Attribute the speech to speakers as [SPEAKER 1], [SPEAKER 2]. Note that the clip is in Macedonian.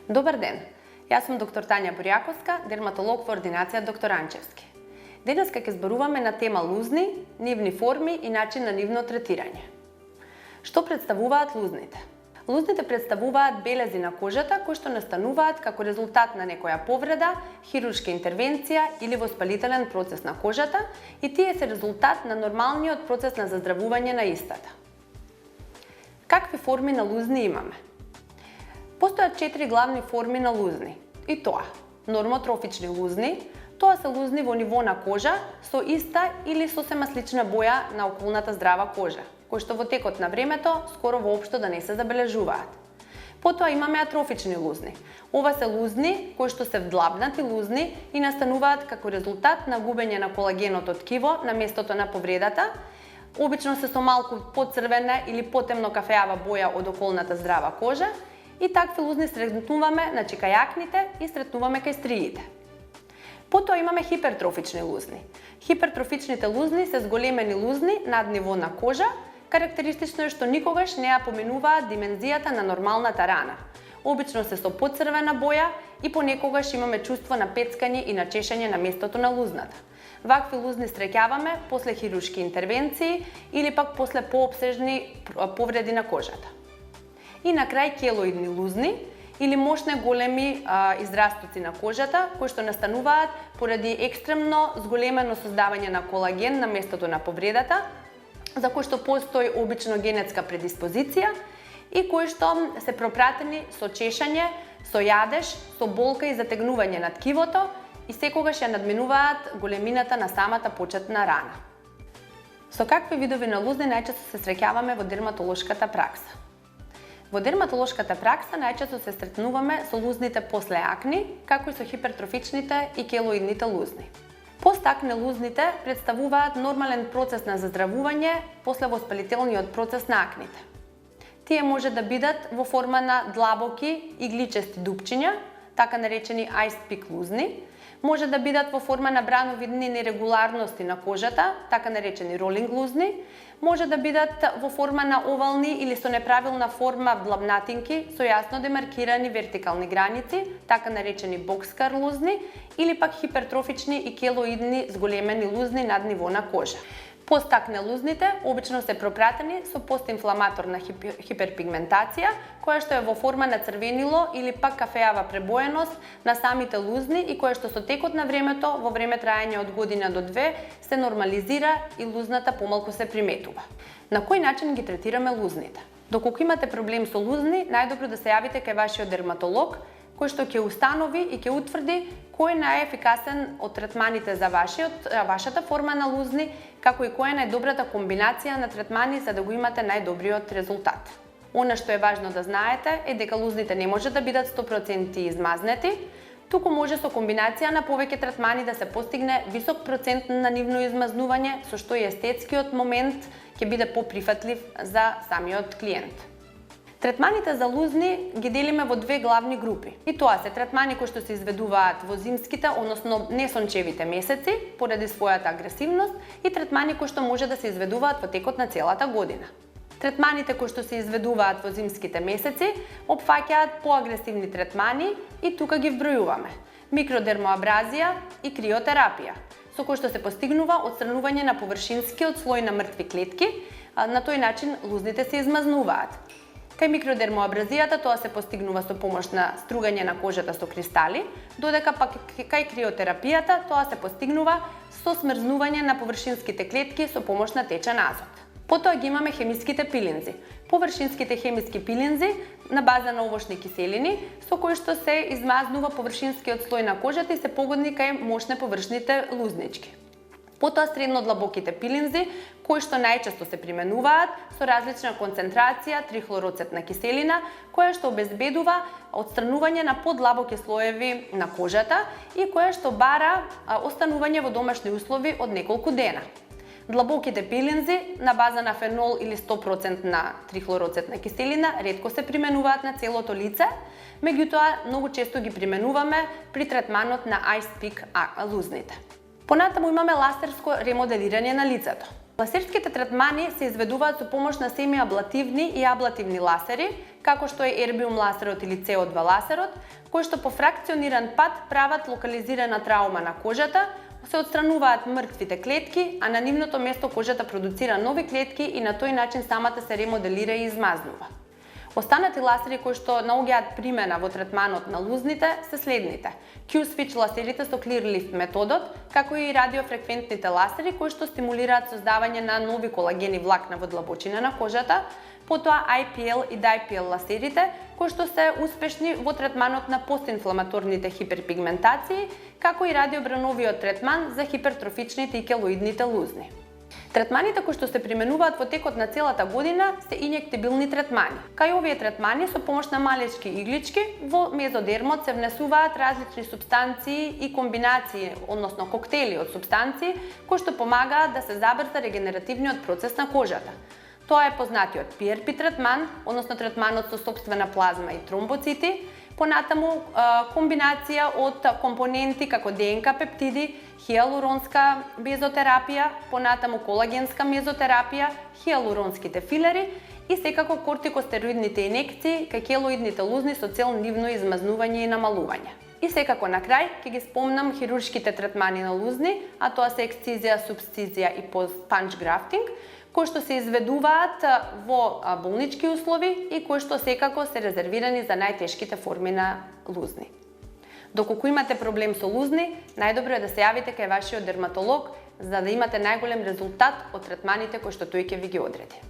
[SPEAKER 1] Добар ден, јас сум доктор Тања Бурјаковска, дерматолог во ординација доктор Анчевски. Денеска ќе зборуваме на тема лузни, нивни форми и начин на нивно третирање. Што представуваат лузните? Лузните представуваат белези на кожата кои што настануваат како резултат на некоја повреда, хируршка интервенција или воспалителен процес на кожата и тие се резултат на нормалниот процес на заздравување на истата. Какви форми на лузни имаме? Постојат 4 главни форми на лузни, и тоа: нормотрофични лузни, тоа се лузни во ниво на кожа со иста или сосема слична боја на околната здрава кожа, кои што во текот на времето скоро воопшто да не се забележуваат. Потоа имаме атрофични лузни. Ова се лузни кои што се вдлабнати лузни и настануваат како резултат на губење на колагенот од ткиво на местото на повредата. Обично се со малку поцрвена или потемно кафеава боја од околната здрава кожа. И такви лузни сретнуваме на чикајакните и сретнуваме кај стриите. Потоа имаме хипертрофични лузни. Хипертрофичните лузни се зголемени лузни над ниво на кожа. Карактеристично е што никогаш не ја поменуваат димензијата на нормалната рана. Обично се со поцрвена боја и понекогаш имаме чувство на пецкање и на чешење на местото на лузната. Вакви лузни среќаваме после хируршки интервенции или пак после поопсежни повреди на кожата. И на крај келоидни лузни или мощни големи израстоци на кожата кои што настануваат поради екстремно зголемено создавање на колаген на местото на повредата, за кои што постои обично генетска предиспозиција и кои што се пропратени со чешање, со јадеж, со болка и затегнување на ткивото и секогаш ја надминуваат големината на самата почетна рана. Со какви видови на лузни најчесто се среќаваме во дерматолошката пракса? Во дерматолошката пракса најчесто се сретнуваме со лузните после акни, како и со хипертрофичните и келоидните лузни. Постакне лузните представуваат нормален процес на заздравување после воспалителниот процес на акните. Тие може да бидат во форма на длабоки игличести дупчиња, така наречени ice pick лузни, може да бидат во форма на брановидни нерегуларности на кожата, така наречени ролинг лузни, може да бидат во форма на овални или со неправилна форма вдлабнатинки со јасно демаркирани вертикални граници, така наречени бокскар лузни, или пак хипертрофични и келоидни зголемени лузни над ниво на кожа. Постакне лузните обично се пропратени со постинфламаторна хиперпигментација, која што е во форма на црвенило или пак кафеава пребоеност на самите лузни и која што со текот на времето, во време траење од година до 2, се нормализира и лузната помалку се приметува. На кој начин ги третираме лузните? Доколку имате проблем со лузни, најдобро да се јавите кај вашиот дерматолог, кој што ќе установи и ќе утврди кој е најефикасен од третманите за вашата форма на лузни, како и која е најдобрата комбинација на третмани за да го имате најдобриот резултат. Она што е важно да знаете е дека лузните не може да бидат 100% измазнети, туку може со комбинација на повеќе третмани да се постигне висок процент на нивно измазнување, со што и естетскиот момент ќе биде поприфатлив за самиот клиент. Третманите за лузни ги делиме во две главни групи. И тоа се третмани кои што се изведуваат во зимските, односно несончевите месеци, поради својата агресивност, и третмани кои што може да се изведуваат во текот на целата година. Третманите кои што се изведуваат во зимските месеци опфаќаат поагресивни третмани и тука ги вбројуваме: микродермоабразија и криотерапија, со кој што се постигнува отстранување на површинскиот слој на мртви клетки. На тој начин лузните се измазнуваат. Кај микродермоабразијата тоа се постигнува со помош на стругање на кожата со кристали, додека пак кај криотерапијата тоа се постигнува со смрзнување на површинските клетки со помош на течен азот. Потоа ги имаме хемиските пилинзи. Површинските хемиски пилинзи на база на овошни киселини, со кои што се измазнува површинскиот слој на кожата и се погодни кај мощне површните лузнички. Потоа средно длабоките пилинзи, кои што најчесто се применуваат со различна концентрација трихлороцетна киселина, која што обезбедува отстранување на подлабоки слоеви на кожата и која што бара останување во домашни услови од неколку дена. Длабоките пилинзи на база на фенол или 100% на трихлороцетна киселина ретко се применуваат на целото лице, меѓутоа многу често ги применуваме при третманот на ice pick лузните. Понатаму имаме ластерско ремоделирање на лицето. Ласерските третмани се изведуваат со помош на семиаблативни и аблативни ласери, како што е ербиум ласерот или CO2 ласерот, кои што по фракциониран пат прават локализирана траума на кожата, се отстрануваат мртвите клетки, а на нивното место кожата продуцира нови клетки и на тој начин самата се ремоделира и измазнува. Останати ласери кои што наоѓаат примена во третманот на лузните се следните: Q-switch ласерите со clear lift методот, како и радиофреквентните ласери кои што стимулираат создавање на нови колагени влакна во длабочина на кожата, потоа IPL и DIPL ласерите кои што се успешни во третманот на постинфламаторните хиперпигментации, како и радиобрановиот третман за хипертрофичните и келоидните лузни. Третманите кои што се применуваат во текот на целата година се инјектибилни третмани. Кај овие третмани со помош на малечки иглички во мезодермот се внесуваат различни супстанции и комбинации, односно коктели од супстанции кои што помагаат да се забрза регенеративниот процес на кожата. Тоа е познатиот PRP третман, односно третманот со сопствена плазма и тромбоцити, понатаму комбинација од компоненти како ДНК пептиди, хиалуронска безотерапија, понатаму колагенска мезотерапија, хиалуронските филери и секако кортикостероидните инекции кај келоидните лузни со цел нивно измазнување и намалување. И секако на крај ќе ги спомнам хируршките третмани на лузни, а тоа се ексцизија, субстизија и панч графтинг, кои што се изведуваат во болнички услови и кои што секако се резервирани за најтешките форми на лузни. Доколку имате проблем со лузни, најдобро е да се јавите кај вашиот дерматолог за да имате најголем резултат од третманите кои што тој ќе ви ги одреди.